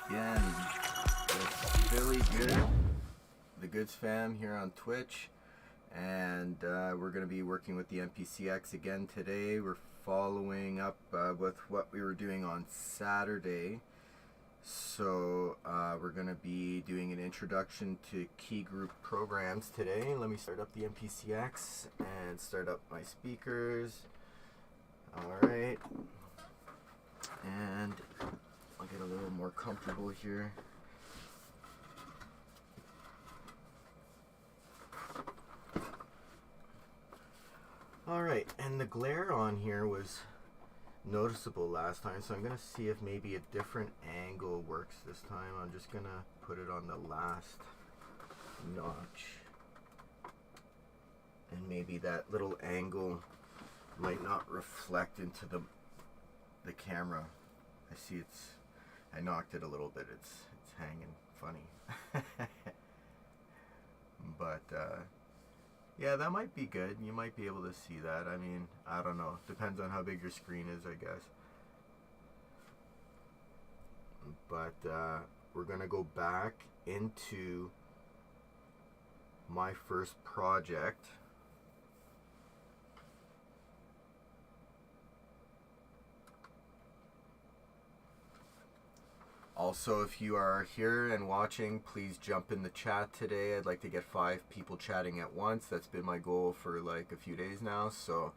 again with Billy Good, the Goods fam here on Twitch, and we're going to be working with the MPC X again today. We're following up with what we were doing on Saturday. So we're going to be doing an introduction to key group programs today. Let me start up the MPC X and start up my speakers. Alright, and I'll get a little more comfortable here. Alright, and the glare on here was noticeable last time, so I'm going to see if maybe a different angle works this time. I'm just going to put it on the last notch, and maybe that little angle might not reflect into the camera. I see I knocked it a little bit. It's hanging funny. But yeah, that might be good. You might be able to see that. I mean, I don't know. Depends on how big your screen is, I guess. But we're gonna go back into my first project. Also, if you are here and watching, please jump in the chat today. I'd like to get 5 people chatting at once. That's been my goal for like a few days now. So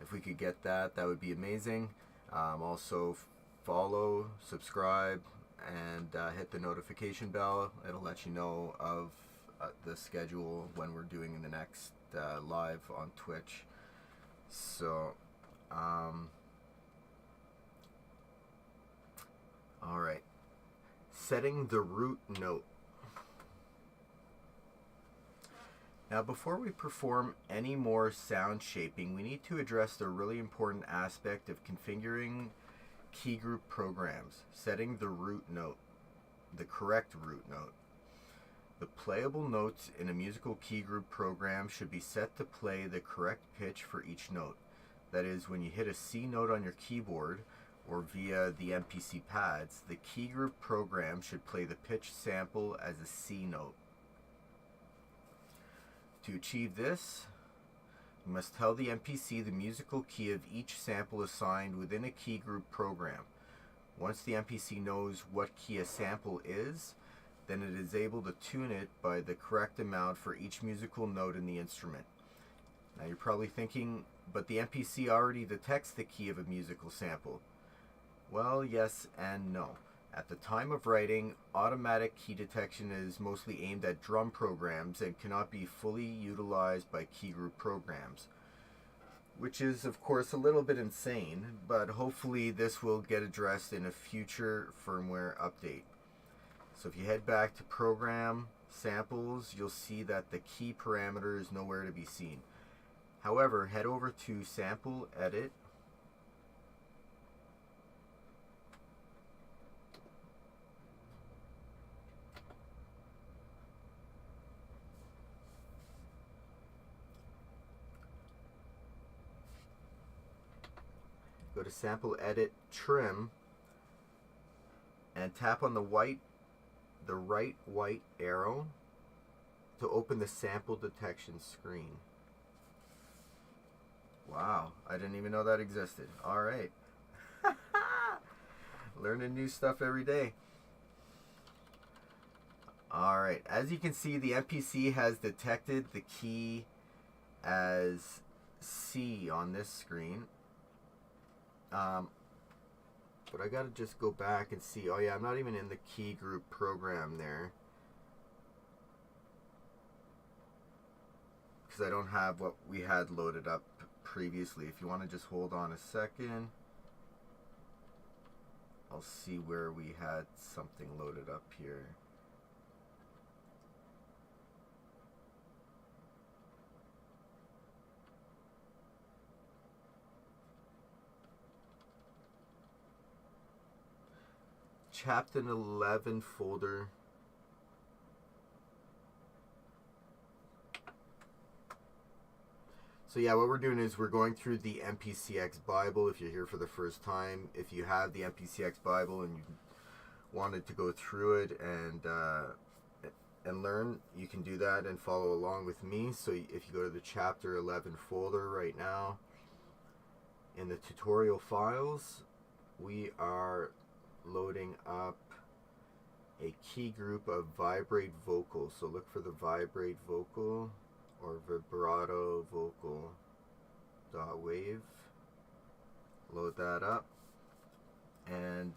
if we could get that, that would be amazing. Also, follow, subscribe, and hit the notification bell. It'll let you know of the schedule when we're doing the next live on Twitch. So, all right. Setting the root note. Now, before we perform any more sound shaping, we need to address the really important aspect of configuring key group programs, setting the root note, the correct root note. The playable notes in a musical key group program should be set to play the correct pitch for each note. That is, when you hit a C note on your keyboard, or via the MPC pads, the key group program should play the pitch sample as a C note. To achieve this, you must tell the MPC the musical key of each sample assigned within a key group program. Once the MPC knows what key a sample is, then it is able to tune it by the correct amount for each musical note in the instrument. Now you're probably thinking, but the MPC already detects the key of a musical sample. Well, yes and no. At the time of writing, automatic key detection is mostly aimed at drum programs and cannot be fully utilized by key group programs, which is of course a little bit insane, but hopefully this will get addressed in a future firmware update. So if you head back to Program, Samples, you'll see that the key parameter is nowhere to be seen. However, head over to Sample, Edit, go to Sample, Edit, Trim, and tap on the right white arrow to open the sample detection screen. Wow, I didn't even know that existed. Alright. Learning new stuff every day. Alright, as you can see, the MPC has detected the key as C on this screen. But I gotta just go back and see. Oh yeah, I'm not even in the key group program there, because I don't have what we had loaded up previously. If you want to just hold on a second, I'll see where we had something loaded up here. Chapter 11 folder. So yeah, what we're doing is we're going through the MPC X Bible. If you're here for the first time, if you have the MPC X Bible and you wanted to go through it and learn, you can do that and follow along with me. So if you go to the chapter 11 folder right now, in the tutorial files, we are loading up a key group of vibrate vocal. So look for the vibrate vocal or vibrato vocal dot wave. Load that up, and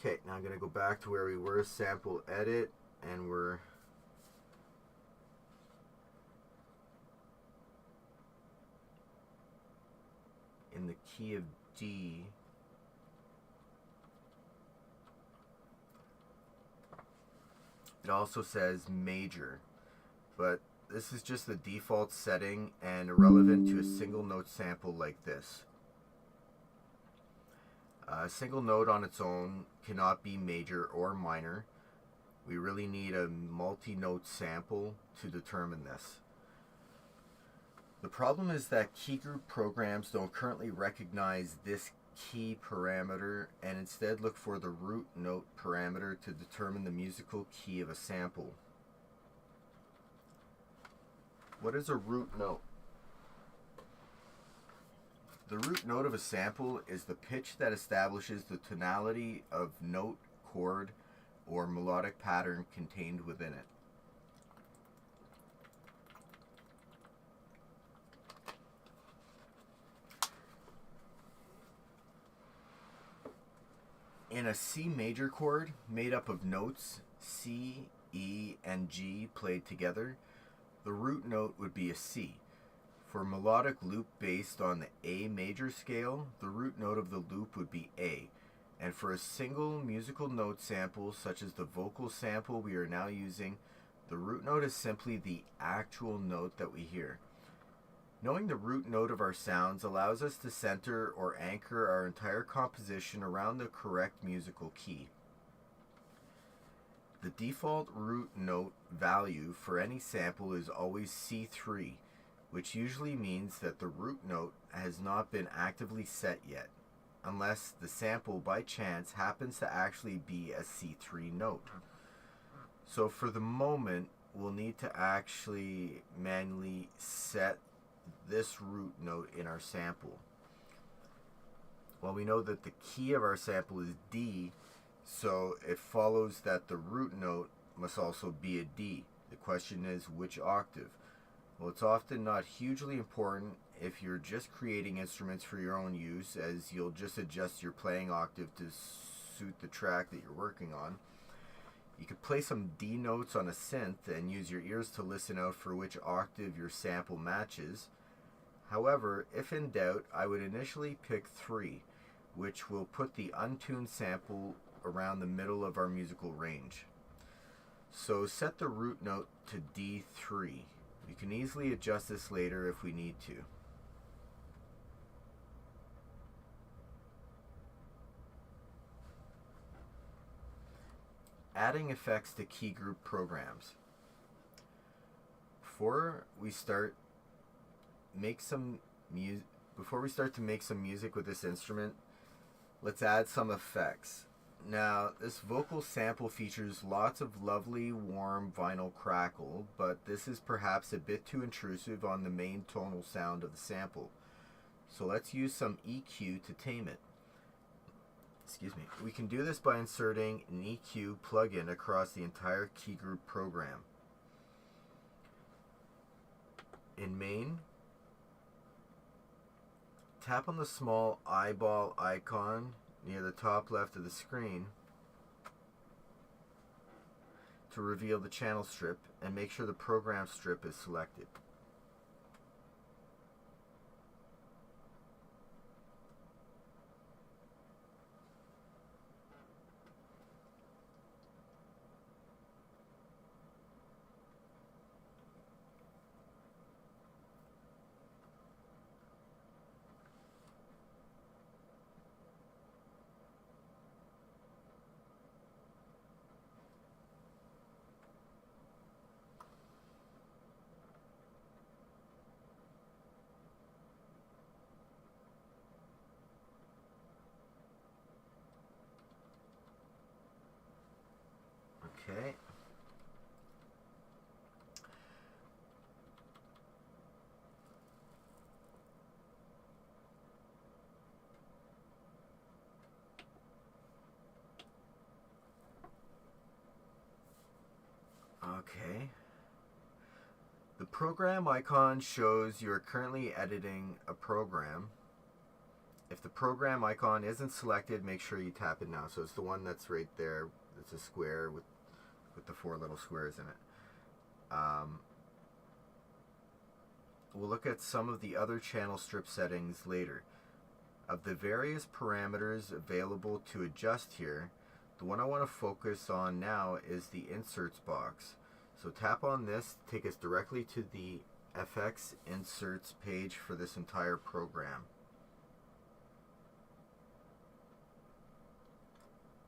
okay, now I'm going to go back to where we were, sample edit, and we're in the key of D. It also says major, but this is just the default setting and irrelevant to a single note sample like this. A single note on its own cannot be major or minor. We really need a multi-note sample to determine this. The problem is that key group programs don't currently recognize this key parameter and instead look for the root note parameter to determine the musical key of a sample. What is a root note? The root note of a sample is the pitch that establishes the tonality of note, chord, or melodic pattern contained within it. In a C major chord made up of notes C, E, and G played together, the root note would be a C. For a melodic loop based on the A major scale, the root note of the loop would be A. And for a single musical note sample, such as the vocal sample we are now using, the root note is simply the actual note that we hear. Knowing the root note of our sounds allows us to center or anchor our entire composition around the correct musical key. The default root note value for any sample is always C3, which usually means that the root note has not been actively set yet, unless the sample by chance happens to actually be a C3 note. So for the moment, we'll need to actually manually set this root note in our sample. Well, we know that the key of our sample is D, so it follows that the root note must also be a D. The question is, which octave? Well, it's often not hugely important if you're just creating instruments for your own use, as you'll just adjust your playing octave to suit the track that you're working on. You could play some D notes on a synth and use your ears to listen out for which octave your sample matches. However, if in doubt, I would initially pick 3, which will put the untuned sample around the middle of our musical range. So set the root note to D3. We can easily adjust this later if we need to. Adding effects to key group programs. Before we start to make some music with this instrument, let's add some effects. Now, this vocal sample features lots of lovely warm vinyl crackle, but this is perhaps a bit too intrusive on the main tonal sound of the sample. So let's use some EQ to tame it. Excuse me. We can do this by inserting an EQ plugin across the entire key group program. In Main, tap on the small eyeball icon near the top left of the screen to reveal the channel strip and make sure the program strip is selected. Okay. The program icon shows you're currently editing a program. If the program icon isn't selected, make sure you tap it now. So it's the one that's right there. It's a square with the 4 little squares in it. We'll look at some of the other channel strip settings later. Of the various parameters available to adjust here, the one I want to focus on now is the inserts box. So tap on this to take us directly to the FX inserts page for this entire program.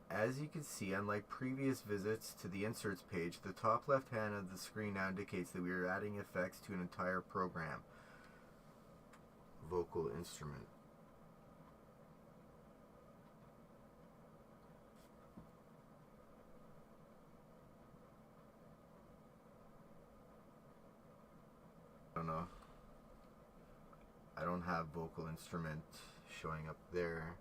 As you can see, unlike previous visits to the inserts page, the top left hand of the screen now indicates that we are adding effects to an entire program. Vocal instrument. I don't know. I don't have vocal instrument showing up there.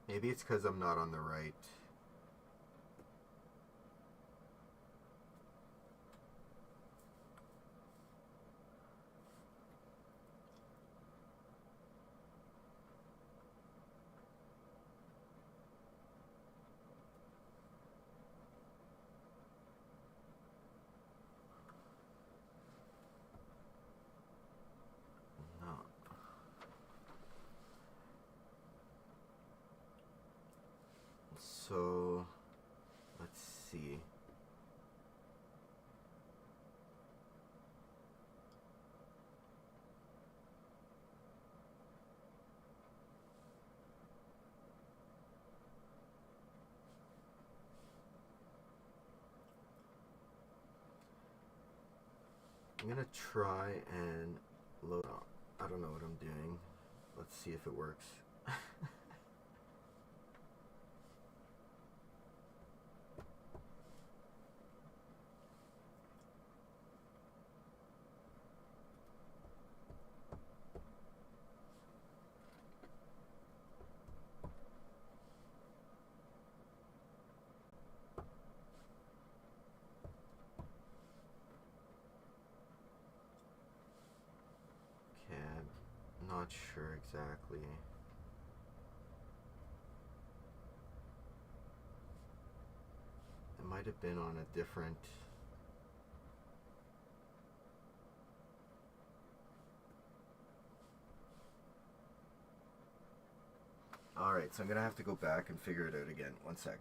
Maybe it's because I'm not on the right. No. So, let's see. I'm gonna try and load up. I don't know what I'm doing. Let's see if it works. Okay, I'm not sure exactly. It might have been on a different... Alright, so I'm gonna have to go back and figure it out again. One sec.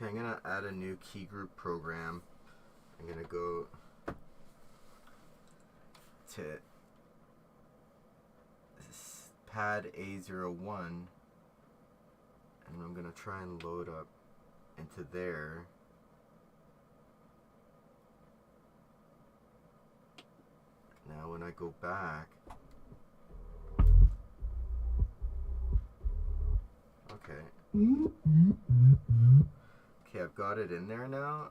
Okay, I'm gonna add a new key group program. I'm gonna go to pad A01 and I'm gonna try and load up into there. Now when I go back, okay, I've I've got it in there now.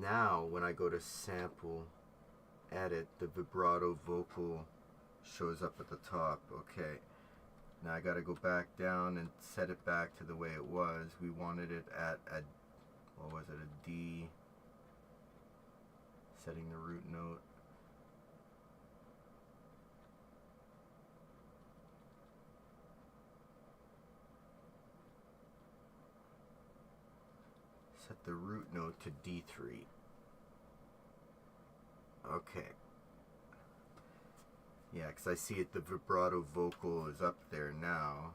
Now when I go to sample edit, the vibrato vocal shows up at the top. Okay, now I got to go back down and set it back to the way it was. We wanted it at a, what was it, a D, setting the root note. Set the root note to D3. Okay. Yeah, because I see it, the vibrato vocal is up there now.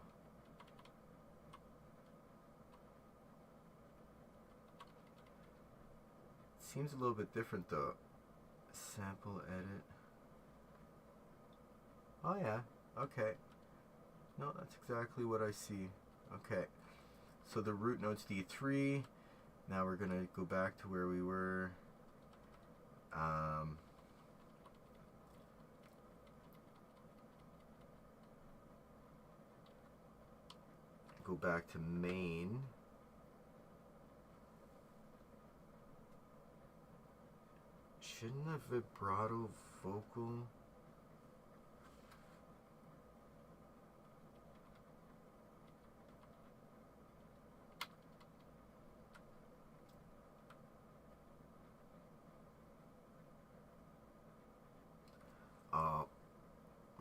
Seems a little bit different though. Sample edit. Oh yeah, okay. No, that's exactly what I see. Okay. So the root note's D3. Now we're gonna go back to where we were. Go back to main. Shouldn't the vibrato vocal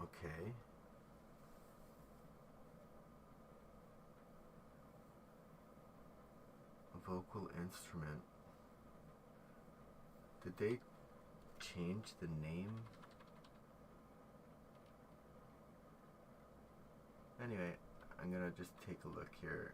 okay. Vocal instrument. Did they change the name? Anyway, I'm gonna just take a look here.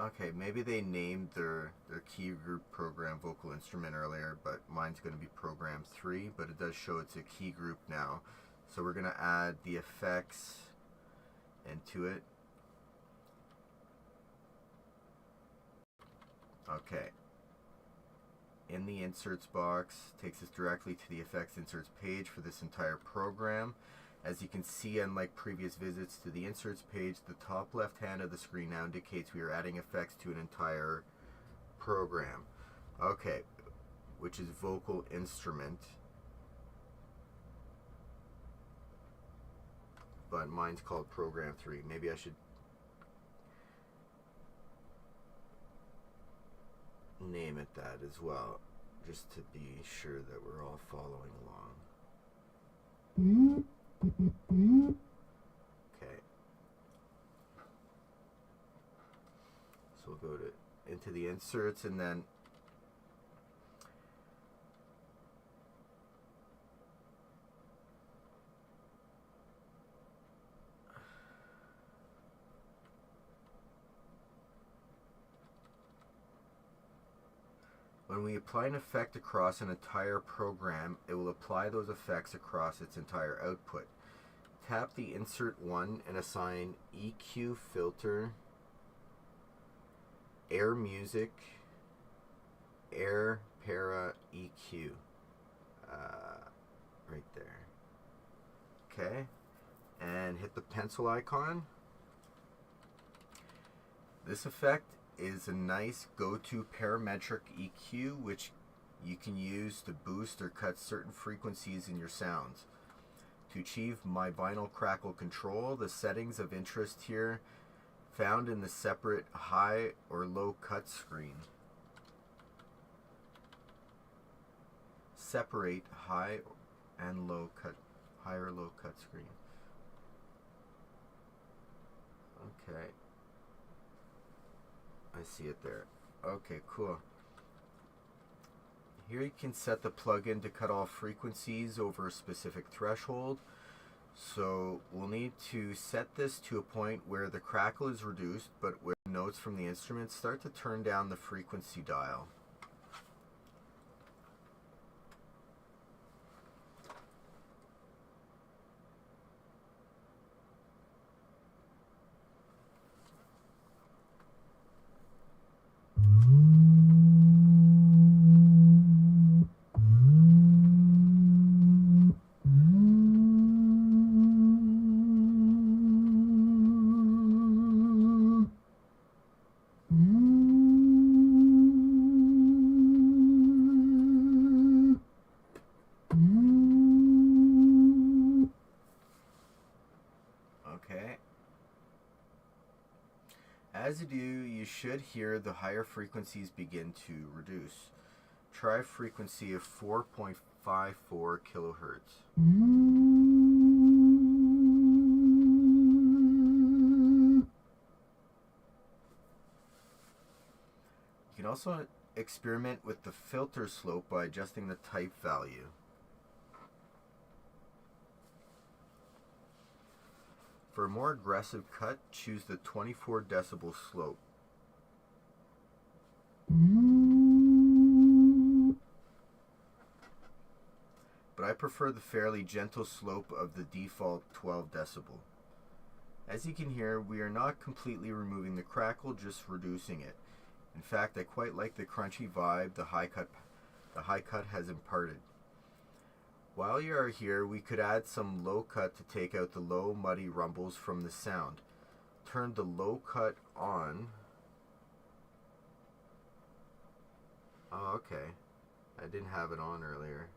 Okay, maybe they named their key group program vocal instrument earlier, but mine's going to be program 3, but it does show it's a key group now. So we're going to add the effects into it. Okay. In the inserts box, takes us directly to the effects inserts page for this entire program. As you can see, unlike previous visits to the inserts page, the top left hand of the screen now indicates we are adding effects to an entire program. Okay, which is vocal instrument. But mine's called program 3. Maybe I should name it that as well, just to be sure that we're all following along. Okay. So we'll go to into the inserts, and then when we apply an effect across an entire program, it will apply those effects across its entire output. Tap the insert 1 and assign EQ filter, air music, air para EQ. Right there. Okay. And hit the pencil icon. This effect is a nice go-to parametric EQ, which you can use to boost or cut certain frequencies in your sounds. To achieve my vinyl crackle control, the settings of interest here found in the separate high or low cut screen. Separate high and low cut, high or low cut screen. Okay. I see it there. Okay, cool. Here you can set the plugin to cut off frequencies over a specific threshold. So we'll need to set this to a point where the crackle is reduced, but where notes from the instrument start to turn down the frequency dial. As you do, you should hear the higher frequencies begin to reduce. Try a frequency of 4.54 kilohertz. You can also experiment with the filter slope by adjusting the type value. For a more aggressive cut, choose the 24 decibel slope. But I prefer the fairly gentle slope of the default 12 decibel. As you can hear, we are not completely removing the crackle, just reducing it. In fact, I quite like the crunchy vibe the high cut has imparted. While you are here, we could add some low cut to take out the low, muddy rumbles from the sound. Turn the low cut on. Oh, okay. I didn't have it on earlier.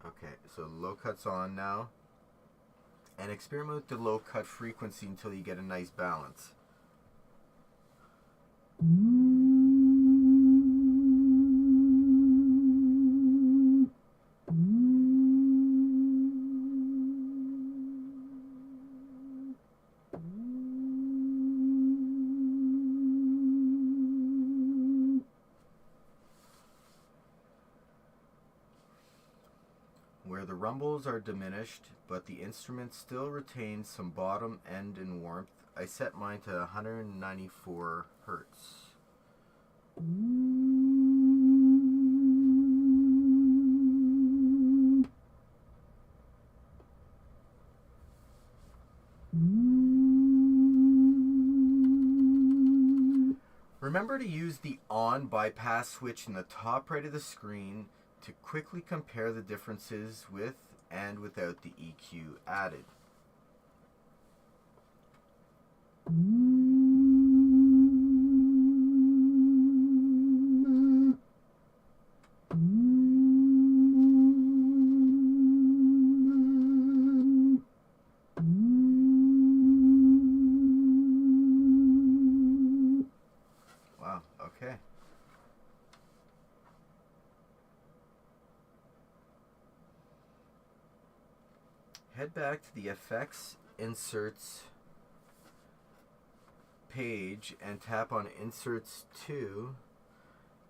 Okay, so low cut's on now. And experiment with the low cut frequency until you get a nice balance. Where the rumbles are diminished, but the instrument still retains some bottom end and warmth, I set mine to 194 hertz. Remember to use the on bypass switch in the top right of the screen to quickly compare the differences with and without the EQ added. Wow, okay. Head back to the Effects Inserts page and tap on Inserts 2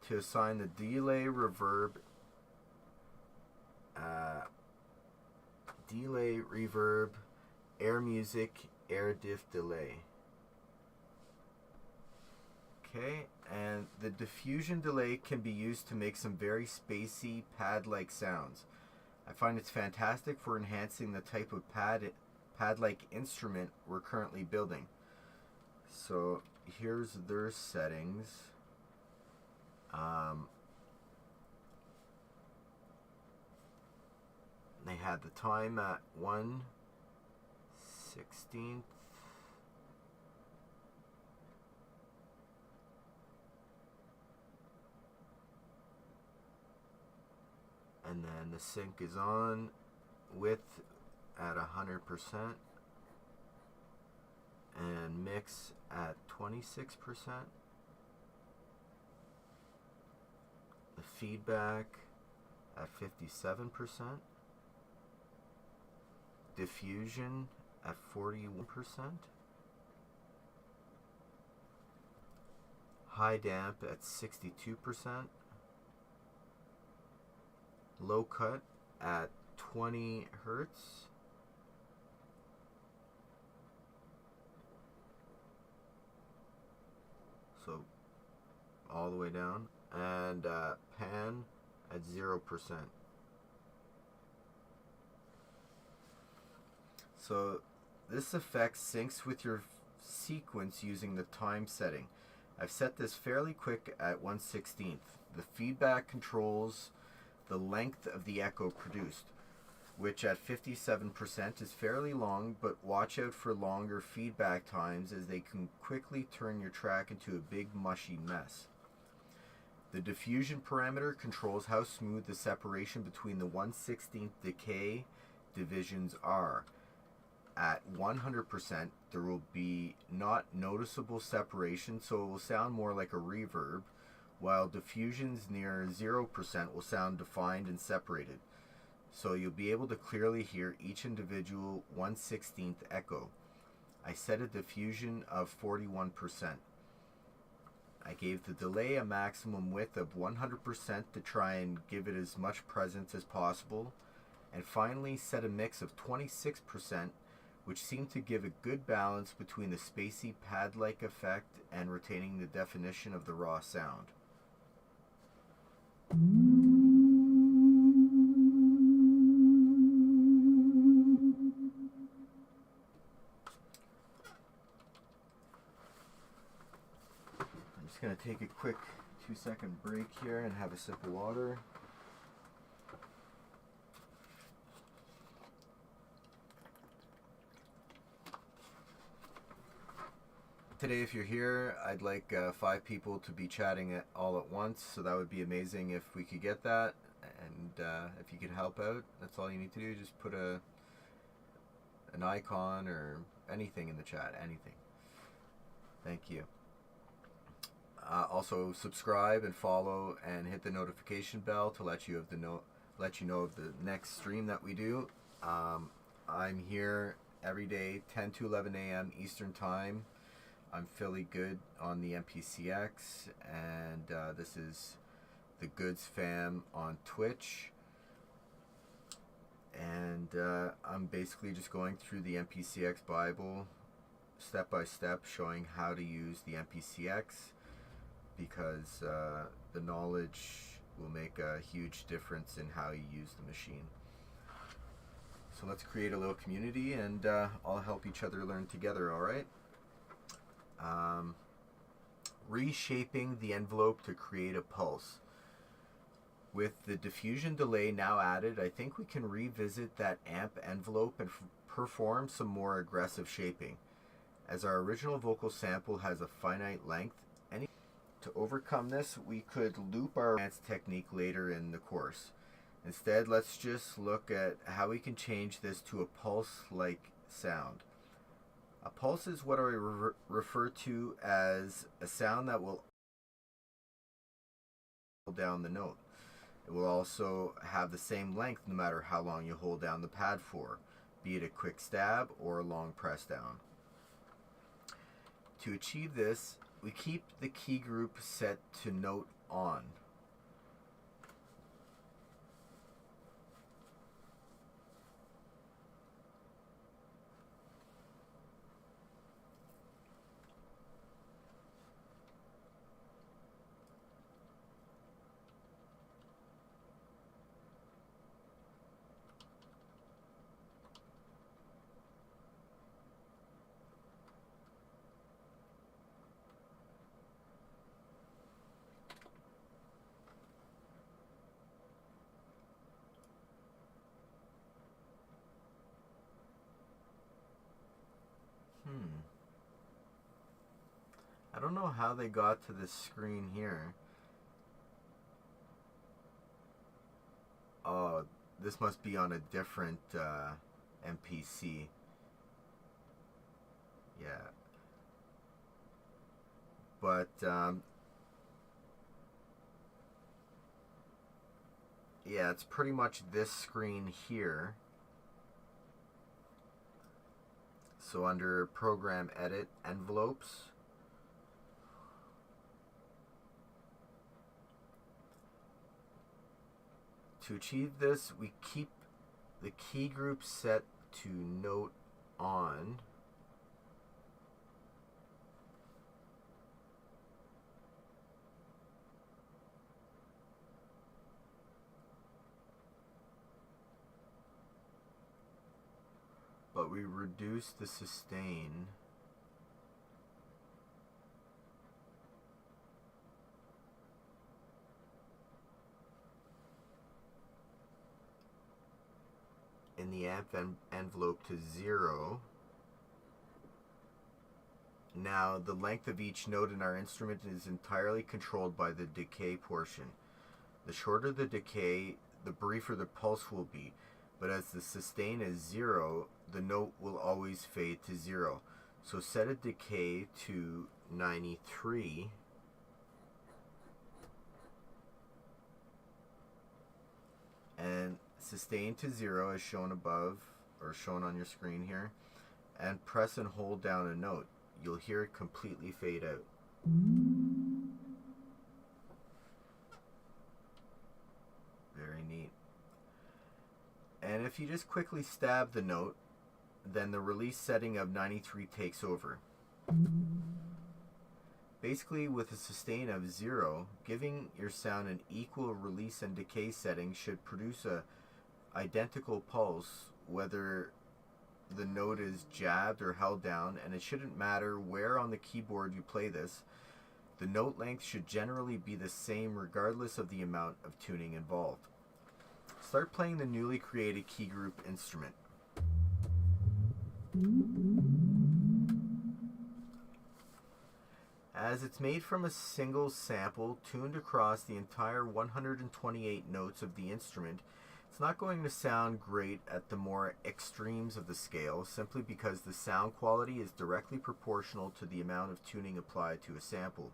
to assign the delay, reverb, air music, air diff delay. Okay, and the diffusion delay can be used to make some very spacey pad-like sounds. I find it's fantastic for enhancing the type of pad-like instrument we're currently building. So here's their settings. They had the time at 1/16. And then the sync is on, width at 100%, and mix at 26%. The feedback at 57%. Diffusion at 41%. High damp at 62%. Low cut at 20 hertz. So all the way down. And pan at 0%. So this effect syncs with your sequence using the time setting. I've set this fairly quick at 1/16. The feedback controls the length of the echo produced, which at 57% is fairly long, but watch out for longer feedback times as they can quickly turn your track into a big mushy mess. The diffusion parameter controls how smooth the separation between the 1/16th decay divisions are. At 100%, there will be not noticeable separation, so it will sound more like a reverb, while diffusions near 0% will sound defined and separated. So you'll be able to clearly hear each individual 1/16th echo. I set a diffusion of 41%. I gave the delay a maximum width of 100% to try and give it as much presence as possible, and finally set a mix of 26%, which seemed to give a good balance between the spacey pad-like effect and retaining the definition of the raw sound. I'm just going to take a quick 2-second break here and have a sip of water. Today, if you're here, I'd like 5 people to be chatting all at once, so that would be amazing if we could get that. And if you could help out, that's all you need to do. Just put an icon or anything in the chat, anything. Thank you. Also, subscribe and follow and hit the notification bell to let you know of the next stream that we do. I'm here every day, 10 to 11 a.m. Eastern Time. I'm Philly Good on the MPC X, and this is the Goods fam on Twitch. And I'm basically just going through the MPC X Bible step by step, showing how to use the MPC X, because the knowledge will make a huge difference in how you use the machine. So let's create a little community and all help each other learn together, alright? Reshaping the envelope to create a pulse. With the diffusion delay now added, I think we can revisit that amp envelope and perform some more aggressive shaping. As our original vocal sample has a finite length, to overcome this, we could loop our advanced technique later in the course. Instead, let's just look at how we can change this to a pulse-like sound. A pulse is what I refer to as a sound that will hold down the note. It will also have the same length no matter how long you hold down the pad for, be it a quick stab or a long press down. To achieve this, we keep the key group set to note on. I don't know how they got to this screen here. Oh, this must be on a different MPC. Yeah. But, yeah, it's pretty much this screen here. So under Program Edit, Envelopes, to achieve this, we keep the key group set to note on. But we reduce the sustain. In the amp envelope to 0. Now, the length of each note in our instrument is entirely controlled by the decay portion. The shorter the decay, the briefer the pulse will be, but as the sustain is 0, the note will always fade to 0. So set a decay to 93, and sustain to 0 as shown above, or shown on your screen here, and press and hold down a note. You'll hear it completely fade out. Very neat. And if you just quickly stab the note, then the release setting of 93 takes over. Basically, with a sustain of 0, giving your sound an equal release and decay setting should produce a identical pulse, whether the note is jabbed or held down, and it shouldn't matter where on the keyboard you play this. The note length should generally be the same regardless of the amount of tuning involved. Start playing the newly created key group instrument. As it's made from a single sample tuned across the entire 128 notes of the instrument, it's not going to sound great at the more extremes of the scale, simply because the sound quality is directly proportional to the amount of tuning applied to a sample.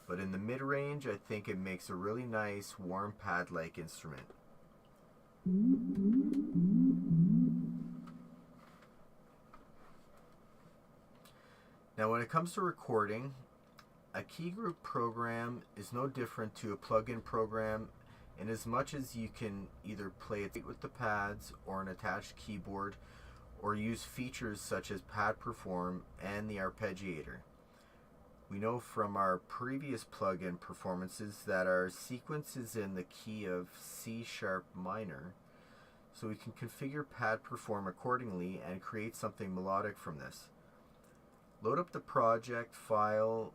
But in the mid-range, I think it makes a really nice, warm pad-like instrument. Now, when it comes to recording, a key group program is no different to a plug-in program, in as much as you can either play it with the pads or an attached keyboard, or use features such as Pad Perform and the arpeggiator. We know from our previous plug-in performances that our sequence is in the key of C sharp minor, so we can configure Pad Perform accordingly and create something melodic from this. Load up the project file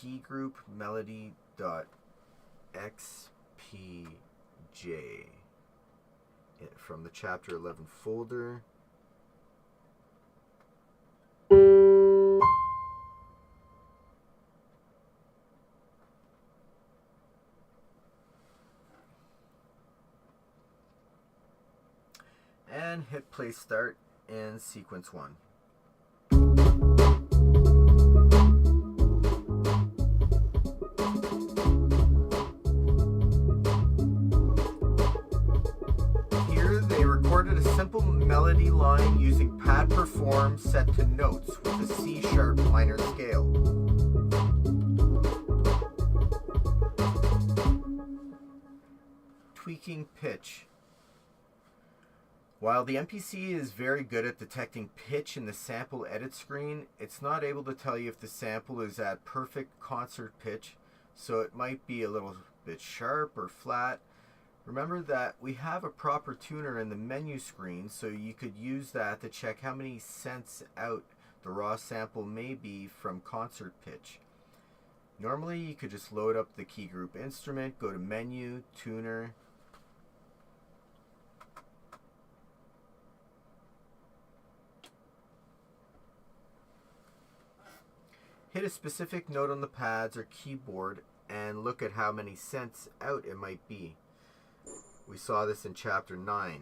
keygroup.melody.xpj from the chapter 11 folder. And hit play start in sequence 1. A simple melody line using Pad Perform set to notes with a C sharp minor scale. Tweaking pitch. While the MPC is very good at detecting pitch in the sample edit screen, it's not able to tell you if the sample is at perfect concert pitch, so it might be a little bit sharp or flat. Remember that we have a proper tuner in the menu screen, so you could use that to check how many cents out the raw sample may be from concert pitch. Normally you could just load up the key group instrument, go to menu, tuner, hit a specific note on the pads or keyboard and look at how many cents out it might be. We saw this in chapter 9.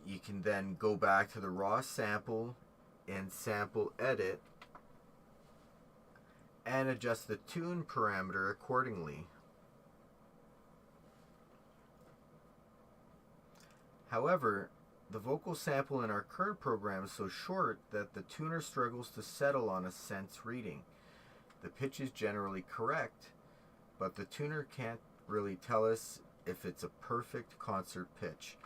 You can then go back to the raw sample in sample edit and adjust the tune parameter accordingly. However, the vocal sample in our current program is so short that the tuner struggles to settle on a cents reading. The pitch is generally correct, but the tuner can't really tell us if it's a perfect concert pitch.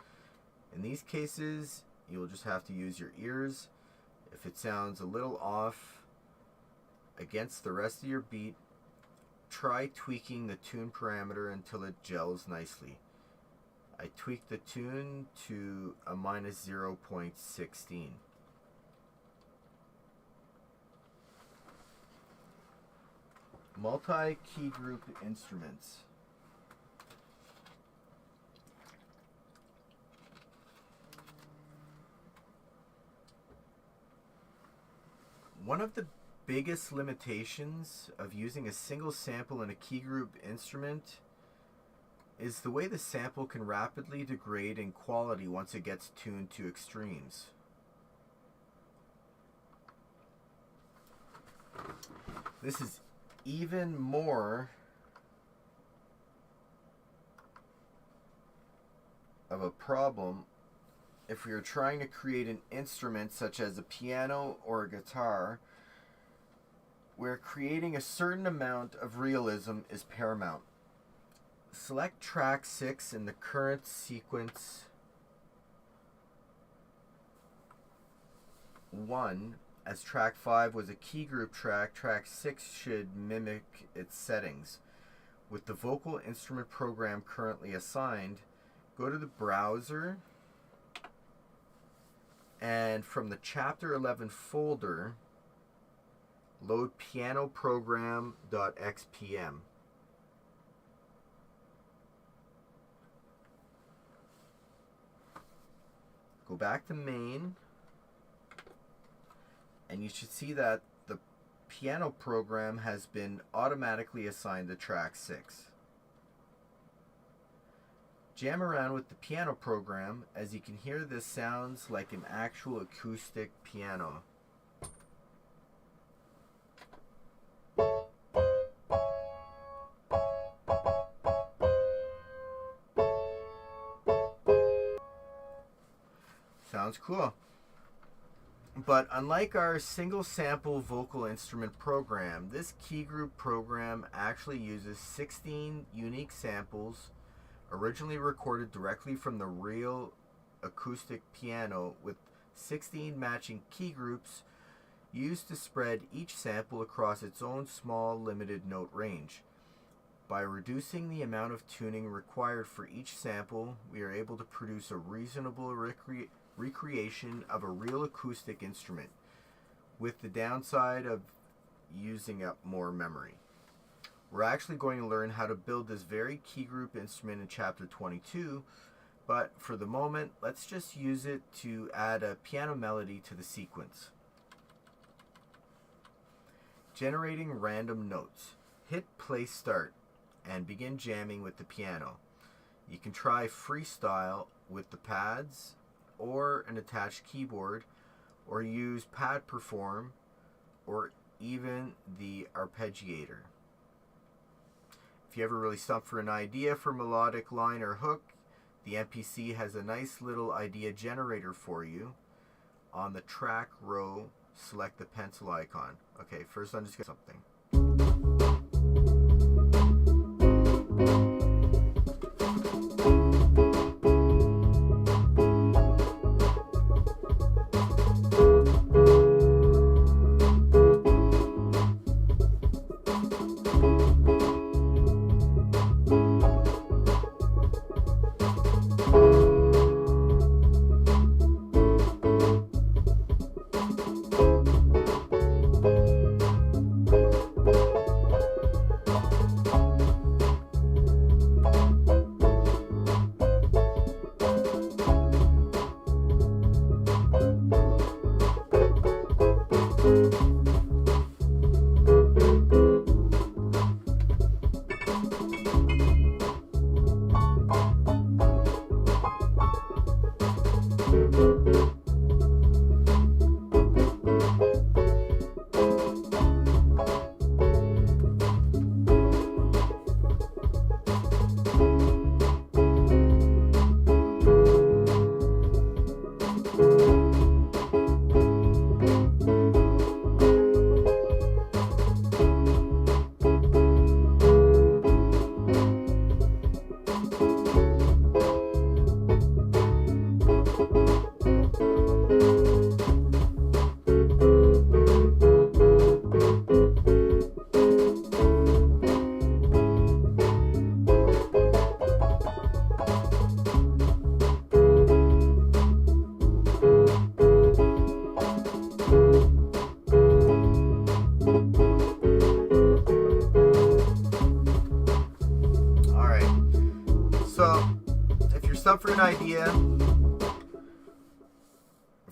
In these cases, you'll just have to use your ears. If it sounds a little off against the rest of your beat, try tweaking the tune parameter until it gels nicely. I tweaked the tune to a minus 0.16. Multi-key group instruments. One of the biggest limitations of using a single sample in a key group instrument is the way the sample can rapidly degrade in quality once it gets tuned to extremes. This is even more of a problem if we are trying to create an instrument such as a piano or a guitar, where creating a certain amount of realism is paramount. Select track 6 in the current sequence 1. As track 5 was a key group track, track 6 should mimic its settings. With the vocal instrument program currently assigned, go to the browser and from the chapter 11 folder, load pianoprogram.xpm. Go back to main, and you should see that the piano program has been automatically assigned to track 6. Jam around with the piano program. As you can hear, this sounds like an actual acoustic piano. Sounds cool. But unlike our single sample vocal instrument program, this key group program actually uses 16 unique samples originally recorded directly from the real acoustic piano, with 16 matching key groups used to spread each sample across its own small limited note range. By reducing the amount of tuning required for each sample, we are able to produce a reasonable recreation of a real acoustic instrument, with the downside of using up more memory. We're actually going to learn how to build this very key group instrument in chapter 22, but for the moment, let's just use it to add a piano melody to the sequence. Generating random notes. Hit play start and begin jamming with the piano. You can try freestyle with the pads or an attached keyboard, or use pad perform, or even the arpeggiator. If you ever really stump for an idea for melodic line or hook, the MPC has a nice little idea generator for you. On the track row, select the pencil icon. Okay, first I'm just going to something.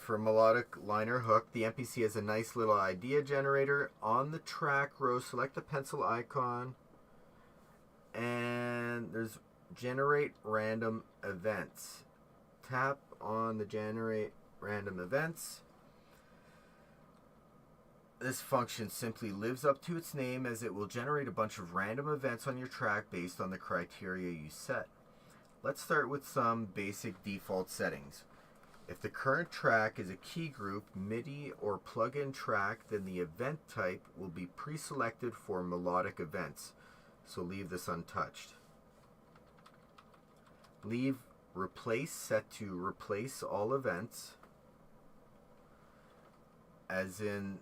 for melodic liner hook, the MPC has a nice little idea generator. On the track row, select the pencil icon, and there's generate random events. Tap on the generate random events. This function simply lives up to its name, as it will generate a bunch of random events on your track based on the criteria you set. Let's start with some basic default settings. If the current track is a key group, MIDI, or plug-in track, then the event type will be pre-selected for melodic events, so leave this untouched. Leave replace set to replace all events, as in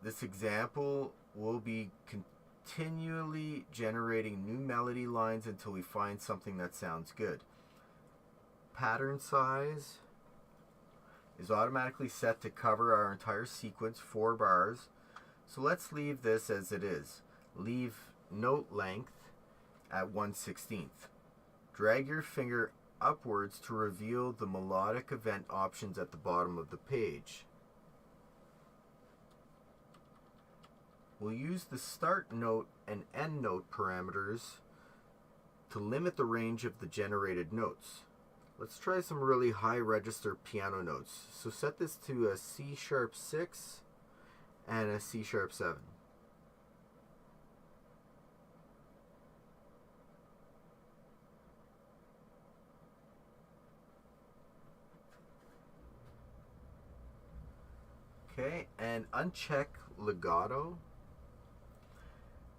this example will be continually generating new melody lines until we find something that sounds good. Pattern size is automatically set to cover our entire sequence, 4 bars. So let's leave this as it is. Leave note length at 1/16. Drag your finger upwards to reveal the melodic event options at the bottom of the page. We'll use the start note and end note parameters to limit the range of the generated notes. Let's try some really high register piano notes. So set this to a C#6 and a C#7. Okay, and uncheck legato.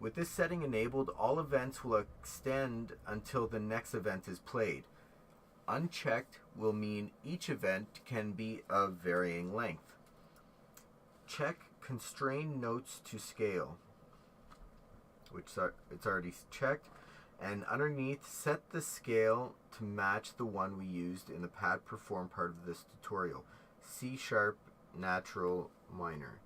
With this setting enabled, all events will extend until the next event is played. Unchecked will mean each event can be of varying length. Check constrain notes to scale, which it's already checked, and underneath set the scale to match the one we used in the pad perform part of this tutorial, C# natural minor.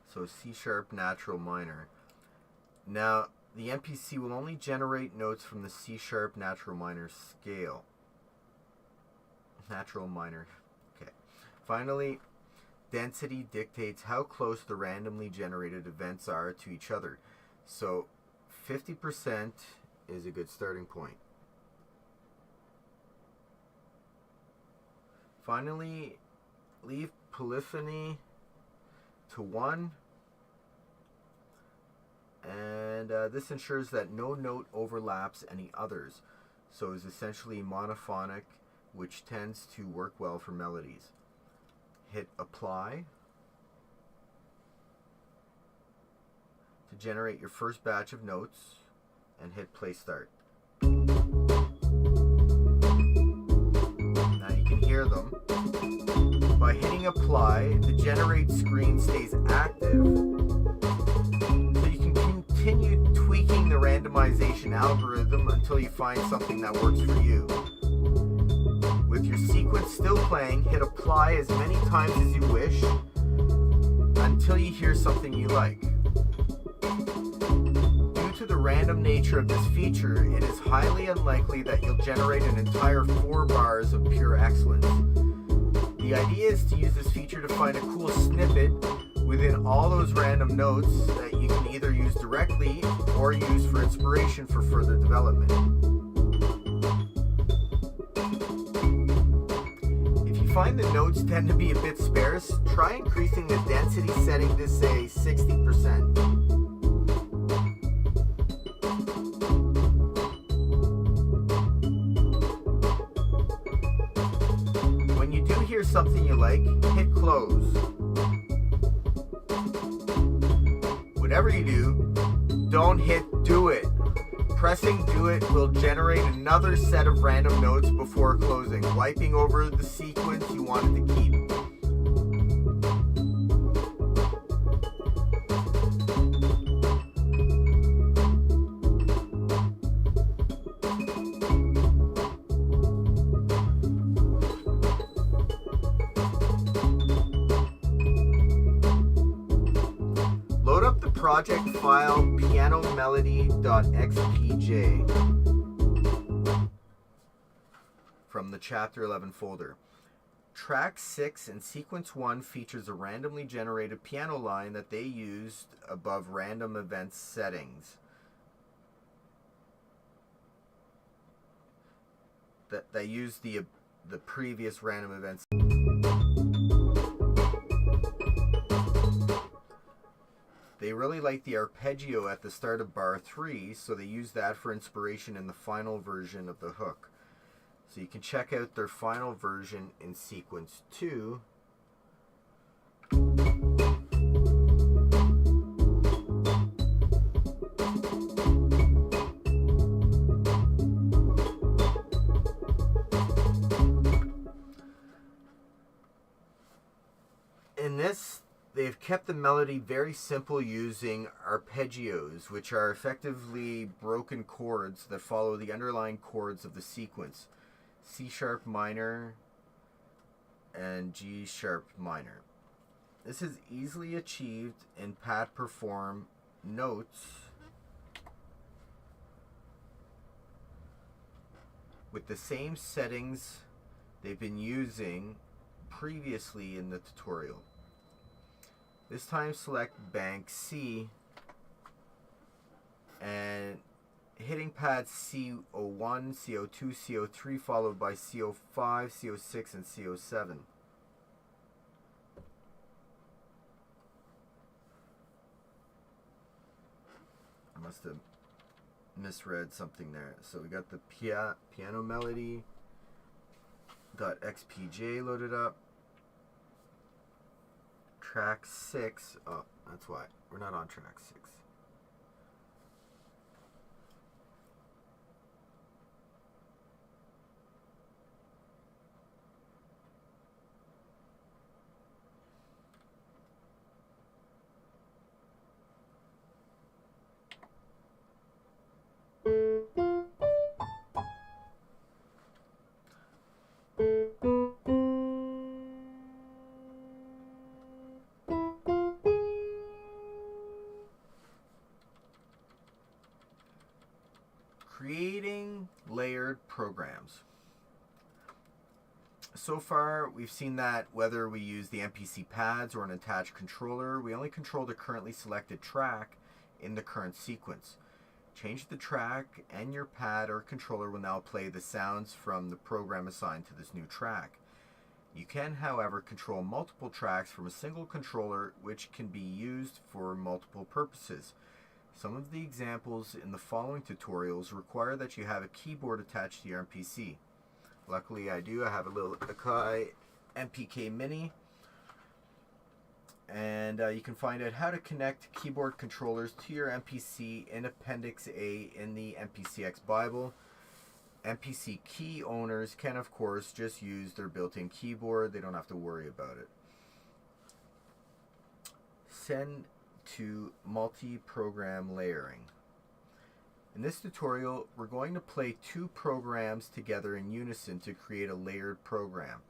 So C# natural minor. Now the MPC will only generate notes from the C# natural minor scale. Natural minor. Okay. Finally, density dictates how close the randomly generated events are to each other. So 50% is a good starting point. Finally, leave polyphony to 1. And this ensures that no note overlaps any others, so is essentially monophonic, which tends to work well for melodies. Hit apply to generate your first batch of notes, and hit play start. Now you can hear them. By hitting apply, the generate screen stays active, continue tweaking the randomization algorithm until you find something that works for you. With your sequence still playing, hit apply as many times as you wish until you hear something you like. Due to the random nature of this feature, it is highly unlikely that you'll generate an entire 4 bars of pure excellence. The idea is to use this feature to find a cool snippet within all those random notes that you can either use directly or use for inspiration for further development. If you find the notes tend to be a bit sparse, try increasing the density setting to say 60%. When you do hear something you like, hit close. Whatever you do, don't hit do it. Pressing do it will generate another set of random notes before closing, wiping over the sequence you wanted to keep. Load up the project file pianomelody.xpj from the Chapter 11 folder. Track 6 in Sequence 1 features a randomly generated piano line that they used above random events settings. That they used the previous random events. They really like the arpeggio at the start of bar 3, so they use that for inspiration in the final version of the hook. So you can check out their final version in Sequence 2. In this, they've kept the melody very simple using arpeggios, which are effectively broken chords that follow the underlying chords of the sequence. C sharp minor and G sharp minor. This is easily achieved in Pat Perform notes with the same settings they've been using previously in the tutorial. This time select bank C and hitting pads CO1, CO2, CO3 followed by CO5, CO6 and CO7. I must have misread something there. So we got the piano melody.xpj loaded up. Track 6. Oh, that's why. We're not on track 6. Creating layered programs. So far, we've seen that whether we use the MPC pads or an attached controller, we only control the currently selected track in the current sequence. Change the track and your pad or controller will now play the sounds from the program assigned to this new track. You can, however, control multiple tracks from a single controller, which can be used for multiple purposes. Some of the examples in the following tutorials require that you have a keyboard attached to your MPC. Luckily I do. I have a little Akai MPK Mini. And you can find out how to connect keyboard controllers to your MPC in Appendix A in the MPC X Bible. MPC key owners can, of course, just use their built-in keyboard. They don't have to worry about it. Send to multi-program layering. In this tutorial, we're going to play two programs together in unison to create a layered program.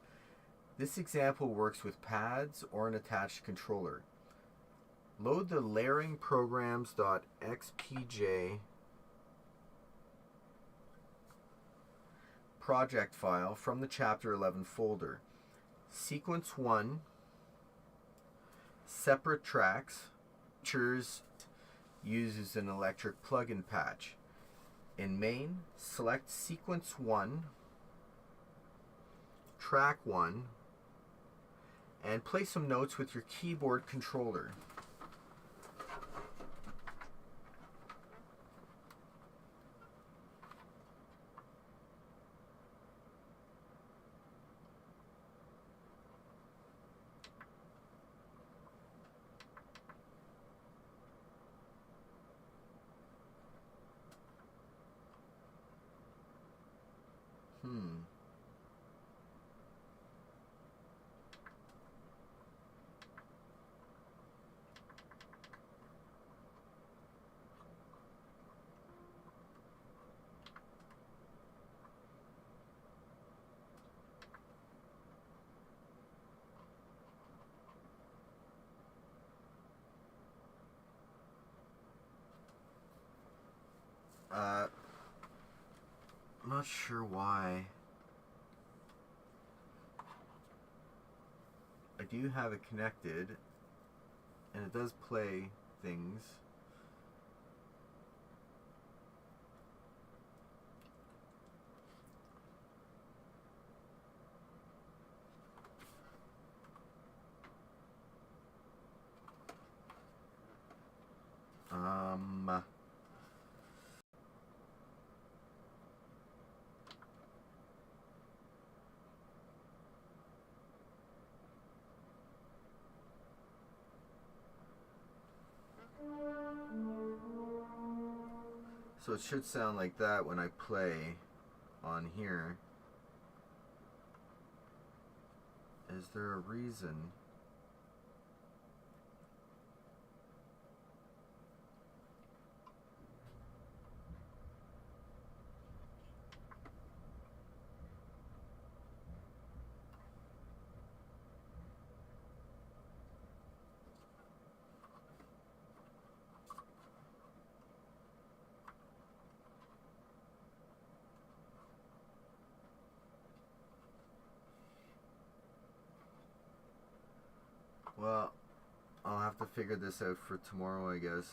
This example works with pads or an attached controller. Load the layering programs.xpj project file from the Chapter 11 folder. Sequence 1, separate tracks, uses an electric plug-in patch. In main, select Sequence 1, Track 1, and play some notes with your keyboard controller. I'm not sure why. I do have it connected, and it does play things. So it should sound like that when I play on here. Is there a reason? Well, I'll have to figure this out for tomorrow, I guess.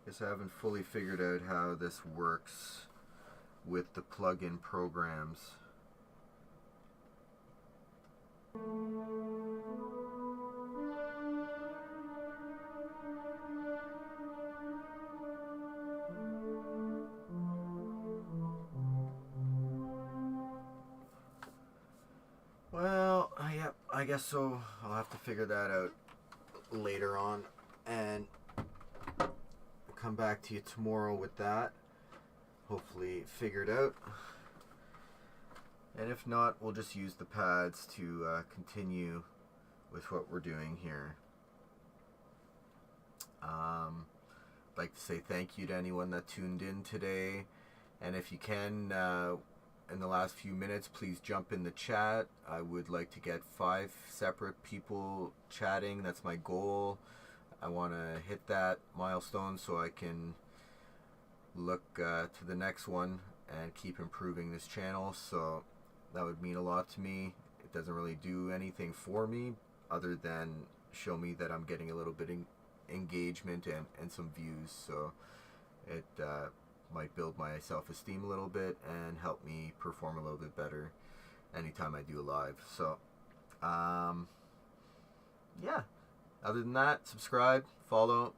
Guess I haven't fully figured out how this works with the plug-in programs. Well, yeah, I guess so. I'll have to figure that out later on and come back to you tomorrow with that. Hopefully figured out. And if not, we'll just use the pads to continue with what we're doing here. I'd like to say thank you to anyone that tuned in today. And if you can, in the last few minutes, please jump in the chat. I would like to get 5 separate people chatting. That's my goal. I want to hit that milestone so I can look to the next one and keep improving this channel. So that would mean a lot to me. It doesn't really do anything for me other than show me that I'm getting a little bit engagement and some views. So it might build my self-esteem a little bit and help me perform a little bit better anytime I do a live. So yeah, other than that, subscribe, follow,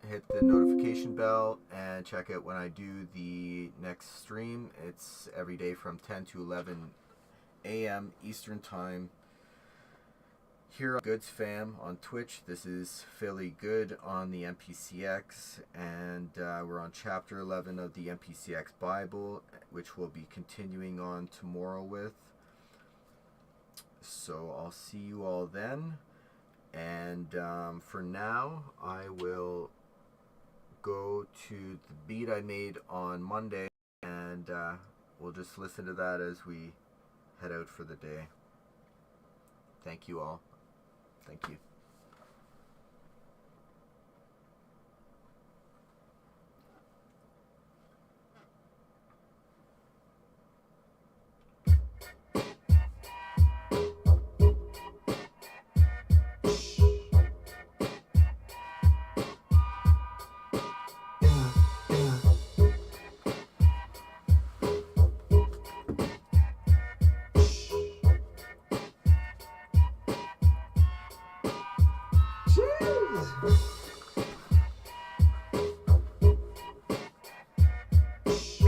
hit the notification bell, and check out when I do the next stream. It's every day from 10 to 11 a.m. Eastern Time here on Goods Fam on Twitch. This is Philly Good on the MPC X, and we're on chapter 11 of the MPC X Bible, which we'll be continuing on tomorrow with. So I'll see you all then, and for now I will go to the beat I made on Monday, and we'll just listen to that as we head out for the day. Thank you all. Thank you.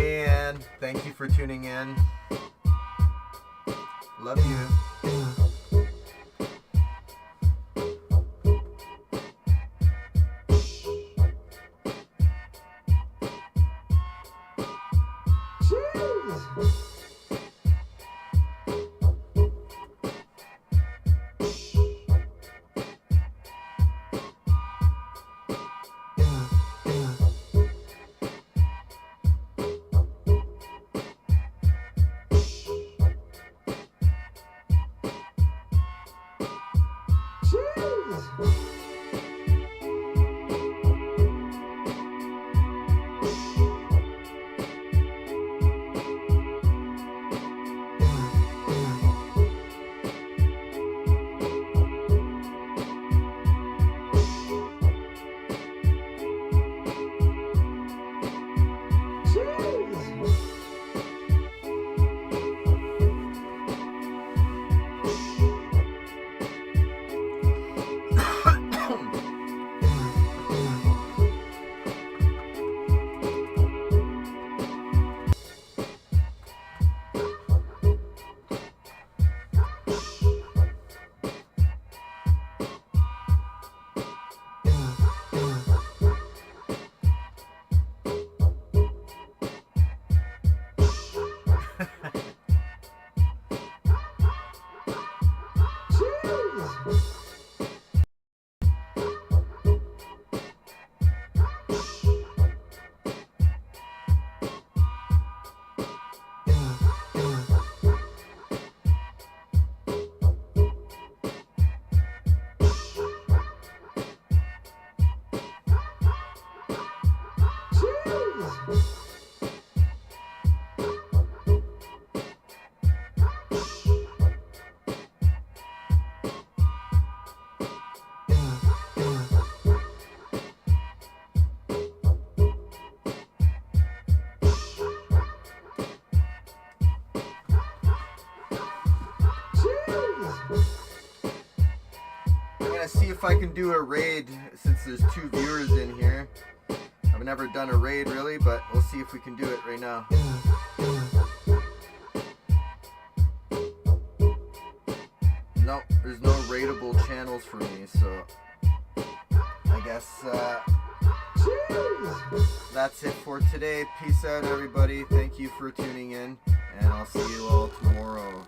And thank you for tuning in. Love you. see if I can do a raid since there's 2 viewers in here. I've never done a raid really, but we'll see if we can do it right now. Nope, there's no raidable channels for me, so I guess that's it for today. Peace out, everybody. Thank you for tuning in, and I'll see you all tomorrow.